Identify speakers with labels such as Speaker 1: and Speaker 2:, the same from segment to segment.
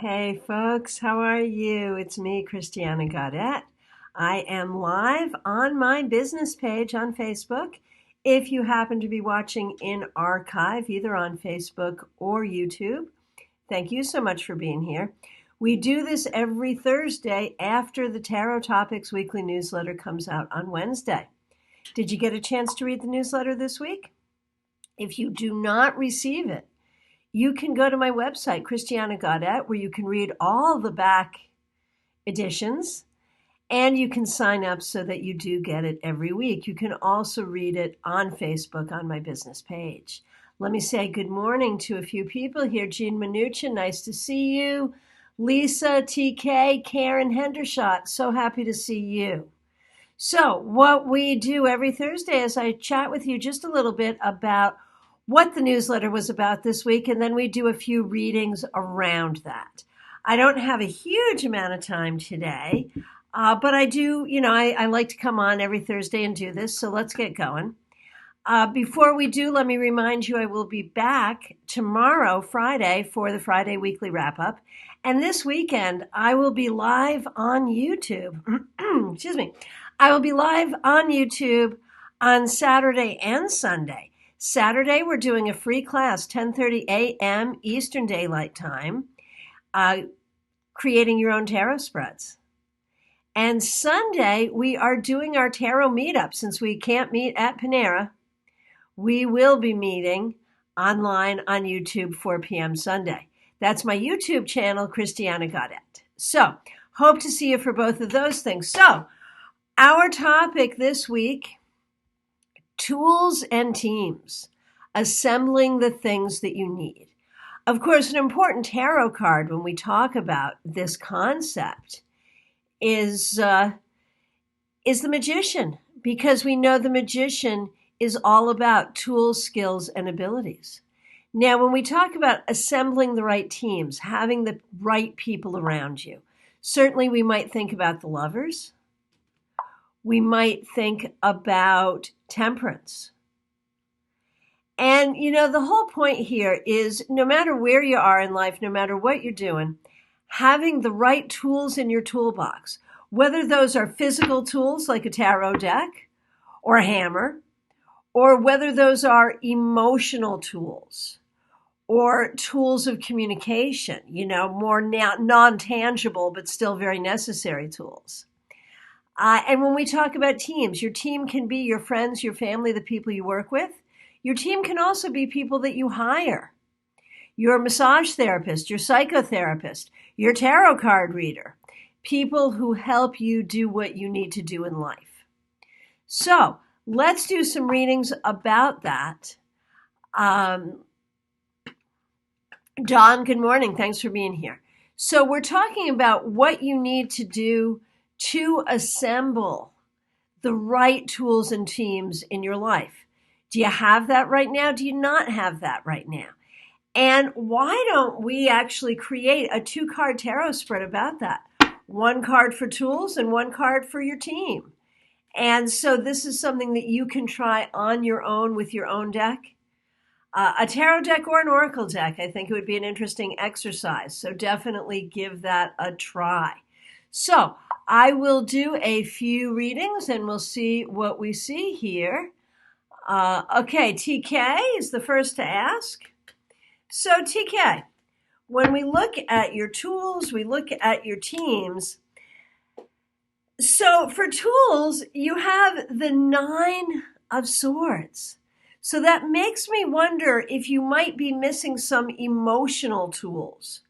Speaker 1: Hey folks, how are you? It's me, Christiana Gaudet. I am live on my business page on Facebook. If you happen to be watching in archive, either on Facebook or YouTube, thank you so much for being here. We do this every Thursday after the Tarot Topics weekly newsletter comes out on Wednesday. Did you get a chance to read the newsletter this week? If you do not receive it, you can go to my website, Christiana Gaudet, where you can read all the back editions and you can sign up so that you do get it every week. You can also read it on Facebook on my business page. Let me say good morning to a few people here. Jean Mnuchin, nice to see you. Lisa, TK, Karen Hendershot, so happy to see you. So what we do every Thursday is I chat with you just a little bit about what the newsletter was about this week, and then we do a few readings around that. I don't have a huge amount of time today, but I do, I like to come on every Thursday and do this, so let's get going. Before we do, let me remind you I will be back tomorrow, Friday, for the Friday Weekly Wrap-Up. And this weekend, I will be live on YouTube. Excuse me. I will be live on YouTube on Saturday and Sunday. Saturday, we're doing a free class, 10:30 a.m. Eastern Daylight Time, creating your own tarot spreads. And Sunday, we are doing our tarot meetup. Since we can't meet at Panera, we will be meeting online on YouTube 4 p.m. Sunday. That's my YouTube channel, Christiana Gaudet. So, hope to see you for both of those things. So, our topic this week, tools and teams, assembling the things that you need. Of course, an important tarot card when we talk about this concept is the magician, because we know the magician is all about tools, skills, and abilities. Now, when we talk about assembling the right teams, having the right people around you, certainly we might think about the Lovers. We might think about temperance. And, the whole point here is no matter where you are in life, no matter what you're doing, having the right tools in your toolbox, whether those are physical tools like a tarot deck or a hammer, or whether those are emotional tools or tools of communication, more non-tangible but still very necessary tools. And when we talk about teams, your team can be your friends, your family, the people you work with. Your team can also be people that you hire. Your massage therapist, your psychotherapist, your tarot card reader, people who help you do what you need to do in life. So let's do some readings about that. Dawn, good morning. Thanks for being here. So we're talking about what you need to do to assemble the right tools and teams in your life. Do you have that right now? Do you not have that right now? And why don't we actually create a 2-card tarot spread about that? 1 card for tools and 1 card for your team. And so this is something that you can try on your own with your own deck. A tarot deck or an oracle deck, I think it would be an interesting exercise. So definitely give that a try. So I will do a few readings and we'll see what we see here. Okay, TK is the first to ask. So TK, when we look at your tools, we look at your teams. So for tools, you have the 9 of Swords. So that makes me wonder if you might be missing some emotional tools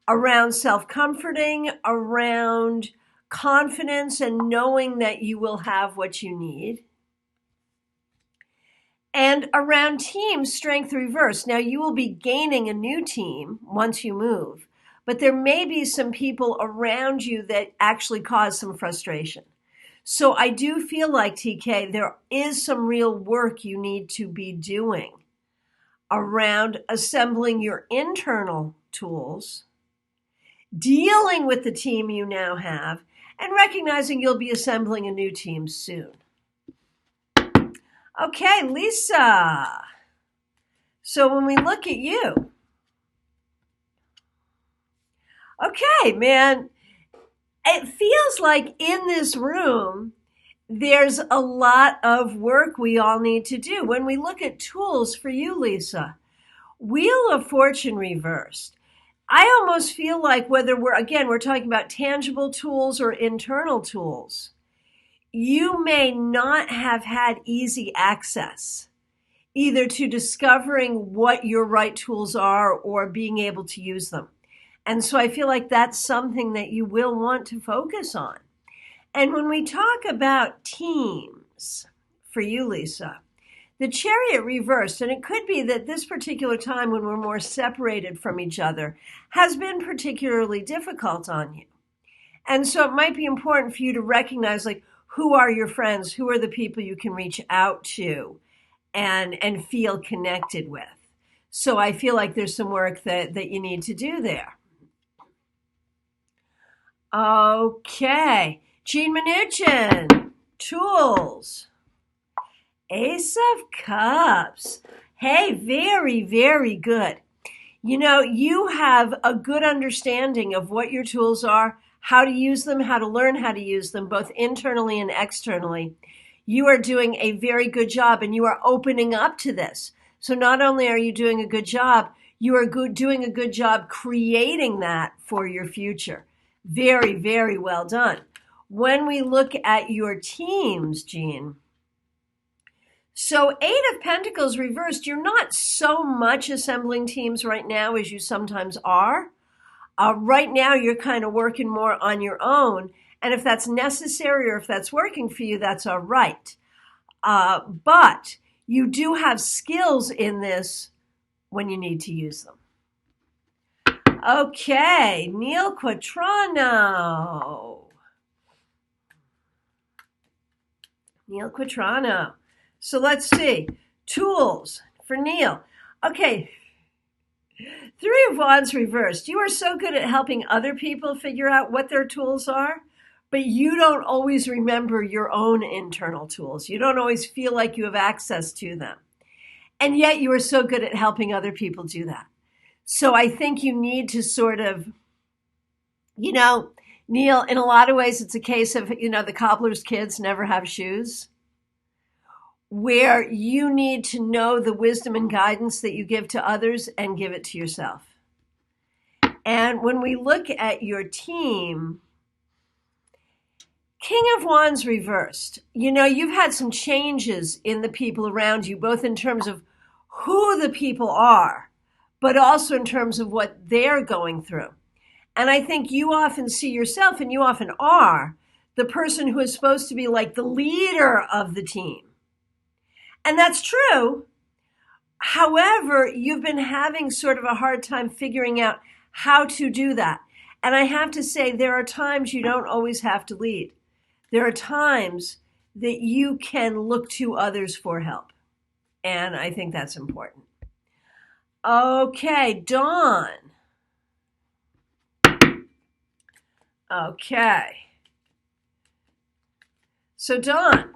Speaker 1: around self-comforting, around confidence and knowing that you will have what you need. And around team strength reverse. Now you will be gaining a new team once you move, but there may be some people around you that actually cause some frustration. So I do feel like, TK, there is some real work you need to be doing around assembling your internal tools, dealing with the team you now have, and recognizing you'll be assembling a new team soon. Okay, Lisa. So when we look at you, Okay, man. It feels like in this room, there's a lot of work we all need to do. When we look at tools for you, Lisa, Wheel of Fortune reversed. I almost feel like whether we're talking about tangible tools or internal tools, you may not have had easy access either to discovering what your right tools are or being able to use them. And so I feel like that's something that you will want to focus on. And when we talk about teams, for you, Lisa, the Chariot reversed, and it could be that this particular time when we're more separated from each other has been particularly difficult on you. And so it might be important for you to recognize, like, who are your friends? Who are the people you can reach out to and feel connected with? So I feel like there's some work that you need to do there. Okay. Jean Mnuchin, tools. Ace of Cups. Hey, very, very good. You know, you have a good understanding of what your tools are, how to use them, how to learn how to use them, both internally and externally. You are doing a very good job and you are opening up to this. So not only are you doing a good job, you are doing a good job creating that for your future. Very, very well done. When we look at your teams, Jean, so Eight of Pentacles reversed, you're not so much assembling teams right now as you sometimes are. Right now, you're kind of working more on your own. And if that's necessary or if that's working for you, that's all right. But you do have skills in this when you need to use them. Okay, Neil Quatrano. Neil Quatrano. So let's see. Tools for Neil. Okay. Three of Wands reversed. You are so good at helping other people figure out what their tools are, but you don't always remember your own internal tools. You don't always feel like you have access to them. And yet you are so good at helping other people do that. So I think you need to sort of, Neil, in a lot of ways, it's a case of, the cobbler's kids never have shoes, where you need to know the wisdom and guidance that you give to others and give it to yourself. And when we look at your team, King of Wands reversed. You've had some changes in the people around you, both in terms of who the people are, but also in terms of what they're going through. And I think you often see yourself, and you often are, the person who is supposed to be like the leader of the team. And that's true. However, you've been having sort of a hard time figuring out how to do that. And I have to say, there are times you don't always have to lead. There are times that you can look to others for help. And I think that's important. Okay, Dawn. Okay. So Dawn,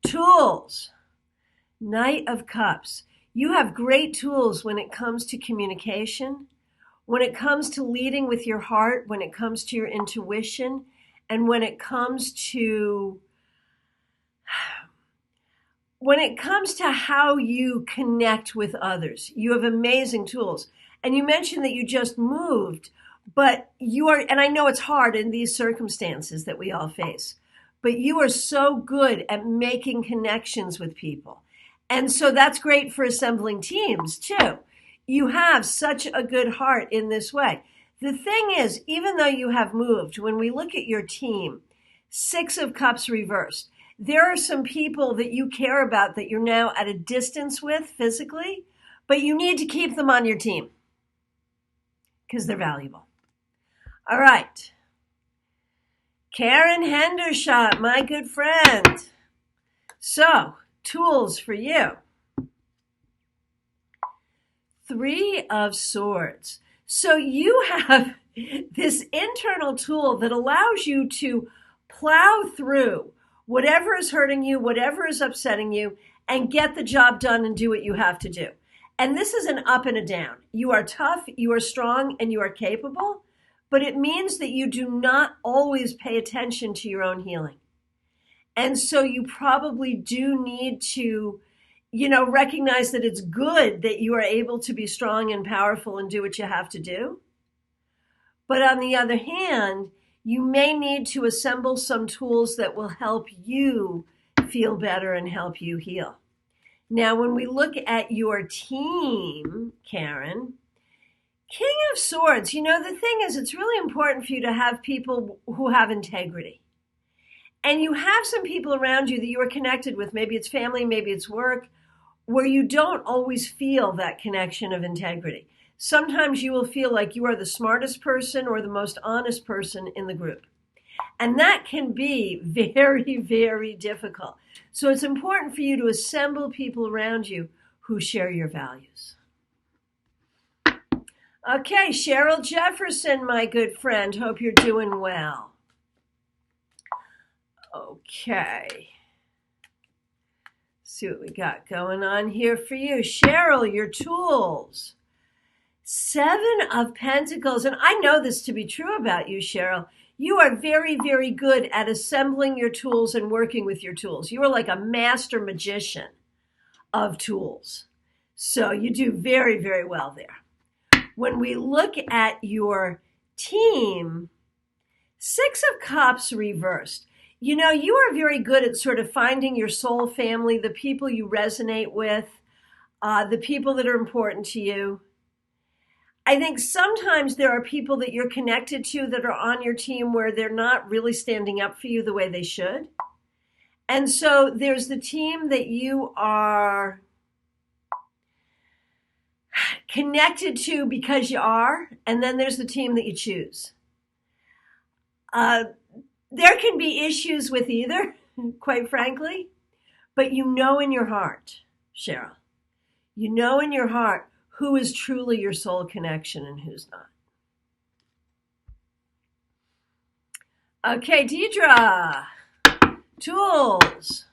Speaker 1: tools. Knight of Cups. You have great tools when it comes to communication, when it comes to leading with your heart, when it comes to your intuition, and when it comes to how you connect with others. You have amazing tools. And you mentioned that you just moved, but and I know it's hard in these circumstances that we all face, but you are so good at making connections with people. And so that's great for assembling teams too. You have such a good heart in this way. The thing is, even though you have moved, when we look at your team, Six of Cups reversed, there are some people that you care about that you're now at a distance with physically, but you need to keep them on your team because they're valuable. All right. Karen Hendershot, my good friend. So, tools for you. Three of Swords. So you have this internal tool that allows you to plow through whatever is hurting you, whatever is upsetting you, and get the job done and do what you have to do. And this is an up and a down. You are tough, you are strong, and you are capable, but it means that you do not always pay attention to your own healing. And so you probably do need to, recognize that it's good that you are able to be strong and powerful and do what you have to do. But on the other hand, you may need to assemble some tools that will help you feel better and help you heal. Now, when we look at your team, Karen, King of Swords, the thing is, it's really important for you to have people who have integrity. And you have some people around you that you are connected with, maybe it's family, maybe it's work, where you don't always feel that connection of integrity. Sometimes you will feel like you are the smartest person or the most honest person in the group. And that can be very, very difficult. So it's important for you to assemble people around you who share your values. Okay, Cheryl Jefferson, my good friend. Hope you're doing well. Okay. See what we got going on here for you. Cheryl, your tools. 7 of Pentacles. And I know this to be true about you, Cheryl. You are very, very good at assembling your tools and working with your tools. You are like a master magician of tools. So you do very, very well there. When we look at your team, 6 of Cups reversed. You are very good at sort of finding your soul family, the people you resonate with, the people that are important to you. I think sometimes there are people that you're connected to that are on your team where they're not really standing up for you the way they should. And so there's the team that you are connected to because you are, and then there's the team that you choose. There can be issues with either, quite frankly, but in your heart, Cheryl, in your heart who is truly your soul connection and who's not. Okay, Deidre, tools.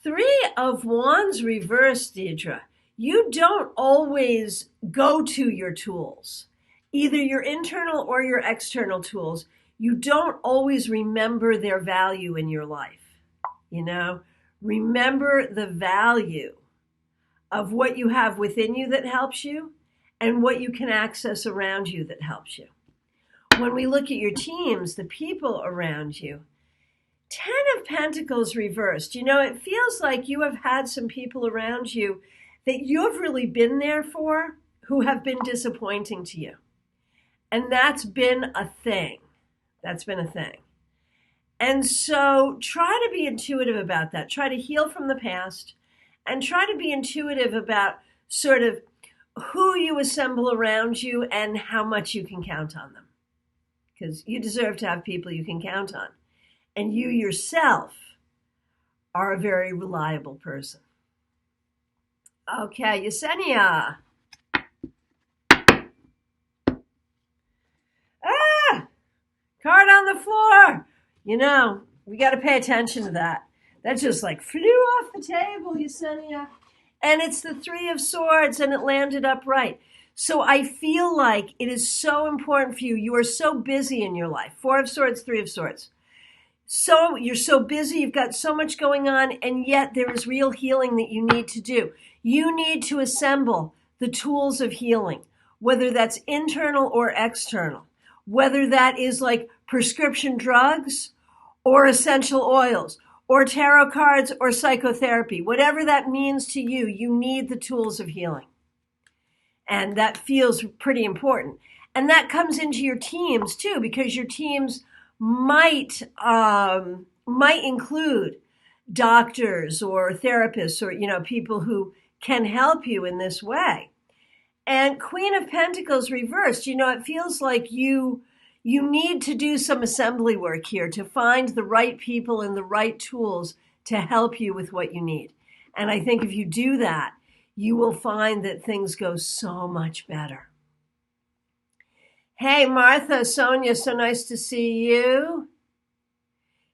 Speaker 1: Three of Wands reversed, Deidre. You don't always go to your tools, either your internal or your external tools. You don't always remember their value in your life. Remember the value of what you have within you that helps you and what you can access around you that helps you. When we look at your teams, the people around you, 10 of Pentacles reversed. It feels like you have had some people around you that you've really been there for who have been disappointing to you. And that's been a thing. And so try to be intuitive about that. Try to heal from the past and try to be intuitive about sort of who you assemble around you and how much you can count on them. Because you deserve to have people you can count on. And you yourself are a very reliable person. Okay, Yesenia. Card on the floor. We got to pay attention to that. That just flew off the table, Yesenia. And it's the 3 of Swords, and it landed upright. So I feel like it is so important for you. You are so busy in your life. 4 of Swords, 3 of Swords. So you're so busy, you've got so much going on, and yet there is real healing that you need to do. You need to assemble the tools of healing, whether that's internal or external, whether that is like prescription drugs or essential oils or tarot cards or psychotherapy. Whatever that means to you, you need the tools of healing. And that feels pretty important. And that comes into your teams too, because your teams might include doctors or therapists or, people who can help you in this way. And Queen of Pentacles reversed, it feels like you need to do some assembly work here to find the right people and the right tools to help you with what you need. And I think if you do that, you will find that things go so much better. Hey, Martha, Sonia, so nice to see you.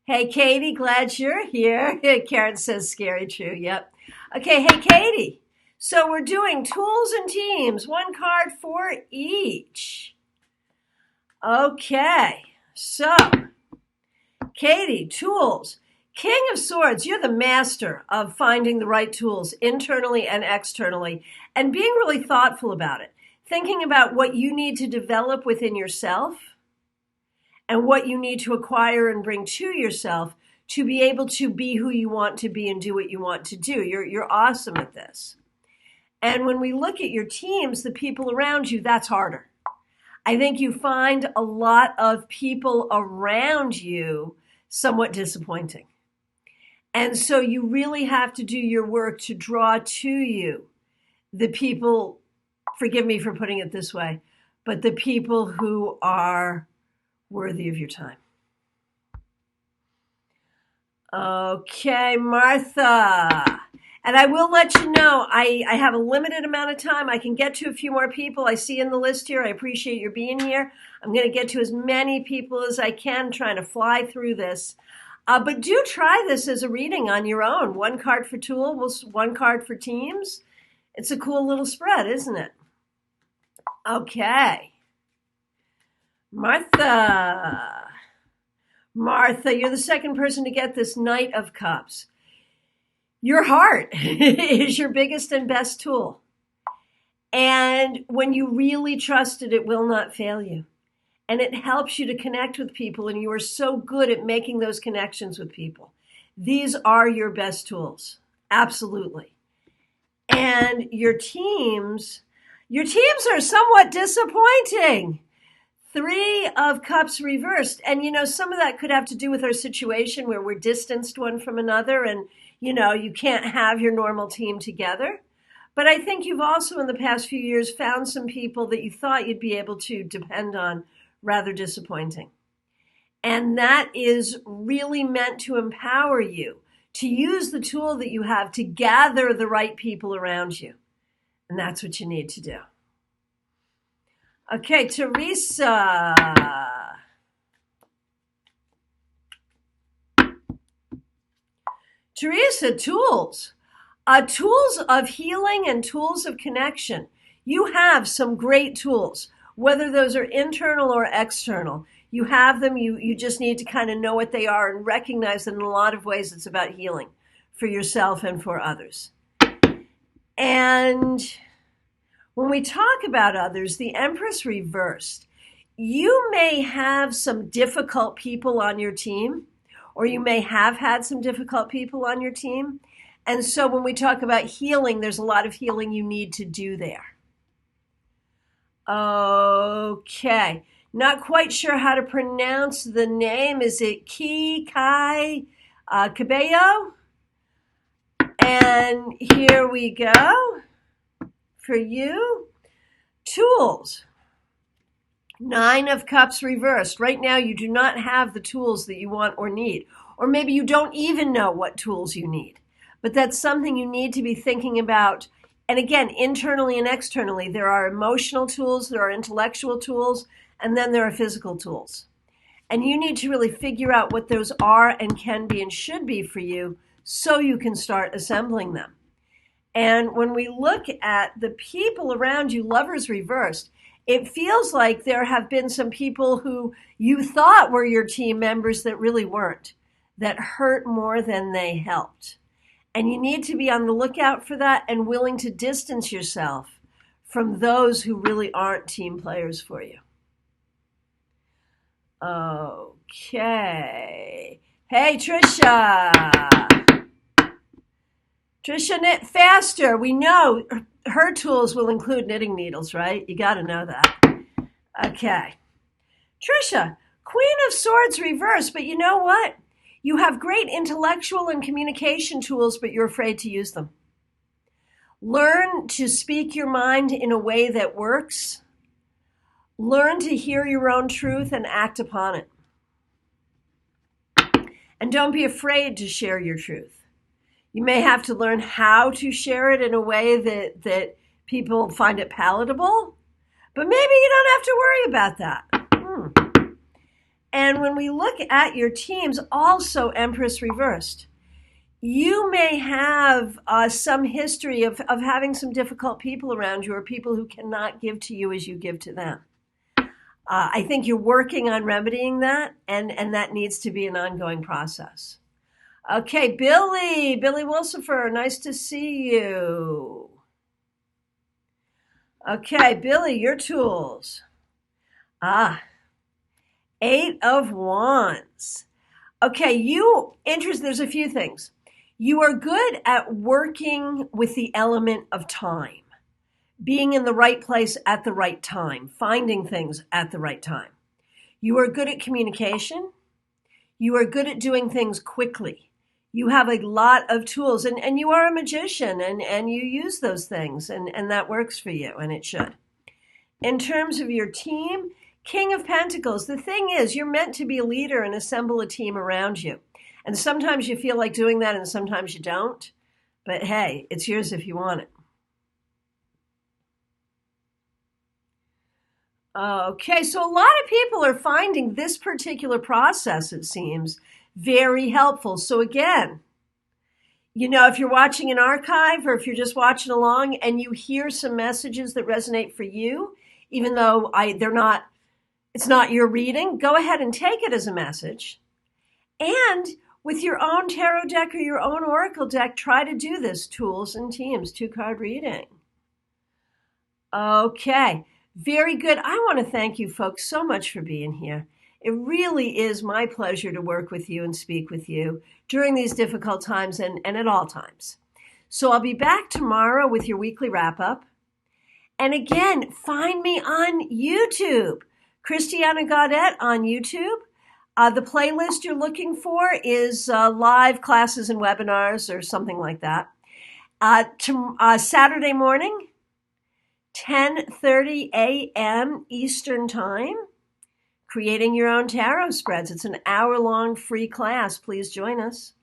Speaker 1: Hey, Katie, glad you're here. Karen says scary true. Yep. Okay, hey, Katie. So we're doing tools and teams, one card for each. Okay, so Katie, tools. King of Swords, you're the master of finding the right tools internally and externally and being really thoughtful about it. Thinking about what you need to develop within yourself and what you need to acquire and bring to yourself to be able to be who you want to be and do what you want to do. You're awesome at this. And when we look at your teams, the people around you, that's harder. I think you find a lot of people around you somewhat disappointing. And so you really have to do your work to draw to you the people, forgive me for putting it this way, but the people who are worthy of your time. Okay, Martha. And I will let you know, I have a limited amount of time. I can get to a few more people I see in the list here. I appreciate your being here. I'm going to get to as many people as I can, trying to fly through this. But do try this as a reading on your own. One card for tools, one card for teams. It's a cool little spread, isn't it? Okay. Martha. Martha, you're the second person to get this Knight of Cups. Your heart is your biggest and best tool. And when you really trust it, it will not fail you. And it helps you to connect with people, and you are so good at making those connections with people. These are your best tools, absolutely. And your teams are somewhat disappointing. 3 of Cups reversed. And, some of that could have to do with our situation where we're distanced one from another and, you can't have your normal team together. But I think you've also in the past few years found some people that you thought you'd be able to depend on, rather disappointing. And that is really meant to empower you to use the tool that you have to gather the right people around you. And that's what you need to do. Okay, Teresa. Teresa, tools. Tools of healing and tools of connection. You have some great tools, whether those are internal or external. You have them. You just need to kind of know what they are and recognize that in a lot of ways it's about healing for yourself and for others. And when we talk about others, the Empress reversed. You may have some difficult people on your team, or you may have had some difficult people on your team. And so when we talk about healing, there's a lot of healing you need to do there. Okay. Not quite sure how to pronounce the name. Is it Kai Cabello? And here we go. For you, tools. 9 of Cups reversed. Right now, you do not have the tools that you want or need. Or maybe you don't even know what tools you need. But that's something you need to be thinking about. And again, internally and externally, there are emotional tools, there are intellectual tools, and then there are physical tools. And you need to really figure out what those are and can be and should be for you so you can start assembling them. And when we look at the people around you, Lovers reversed, it feels like there have been some people who you thought were your team members that really weren't, that hurt more than they helped. And you need to be on the lookout for that and willing to distance yourself from those who really aren't team players for you. Okay. Hey, Trisha. Trisha, knit faster. We know her tools will include knitting needles, right? You got to know that. Okay. Trisha, Queen of Swords reversed, but you know what? You have great intellectual and communication tools, but you're afraid to use them. Learn to speak your mind in a way that works. Learn to hear your own truth and act upon it. And don't be afraid to share your truth. You may have to learn how to share it in a way that people find it palatable, but maybe you don't have to worry about that. And when we look at your teams, also Empress reversed. You may have some history of having some difficult people around you or people who cannot give to you as you give to them. I think you're working on remedying that, and that needs to be an ongoing process. Okay, Billy Wilsifer, nice to see you. Okay, Billy, your tools. Ah, 8 of Wands. Okay, there's a few things. You are good at working with the element of time, being in the right place at the right time, finding things at the right time. You are good at communication. You are good at doing things quickly. You have a lot of tools, and you are a magician, and you use those things, and that works for you, and it should. In terms of your team, King of Pentacles, the thing is, you're meant to be a leader and assemble a team around you. And sometimes you feel like doing that, and sometimes you don't. But hey, it's yours if you want it. Okay, so a lot of people are finding this particular process, it seems, very helpful. So again, if you're watching an archive or if you're just watching along and you hear some messages that resonate for you, even though it's not your reading, go ahead and take it as a message. And with your own tarot deck or your own oracle deck, try to do this tools and teams 2-card reading. Okay, very good. I want to thank you folks so much for being here. It really is my pleasure to work with you and speak with you during these difficult times and at all times. So I'll be back tomorrow with your weekly wrap-up. And again, find me on YouTube, Christiana Gaudet on YouTube. The playlist you're looking for is live classes and webinars or something like that. Saturday morning, 10:30 a.m. Eastern Time, creating your own tarot spreads. It's an hour-long free class. Please join us.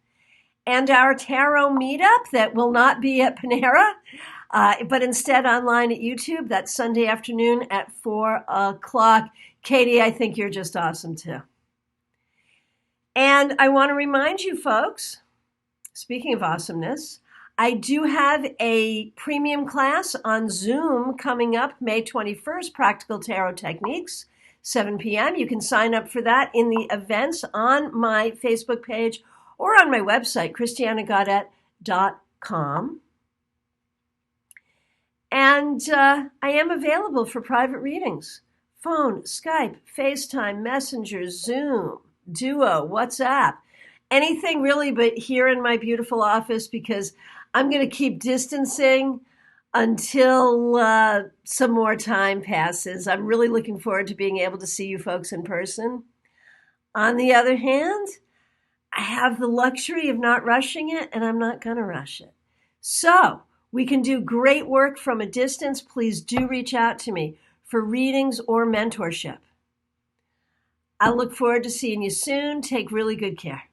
Speaker 1: And our tarot meetup that will not be at Panera, but instead online at YouTube. That's Sunday afternoon at 4 o'clock. Katie, I think you're just awesome too. And I want to remind you folks, speaking of awesomeness, I do have a premium class on Zoom coming up May 21st, Practical Tarot Techniques, 7 p.m. You can sign up for that in the events on my Facebook page or on my website, christianagaudet.com. And I am available for private readings. Phone, Skype, FaceTime, Messenger, Zoom, Duo, WhatsApp, anything really but here in my beautiful office because I'm going to keep distancing until some more time passes. I'm really looking forward to being able to see you folks in person. On the other hand, I have the luxury of not rushing it, and I'm not going to rush it. So we can do great work from a distance. Please do reach out to me for readings or mentorship. I look forward to seeing you soon. Take really good care.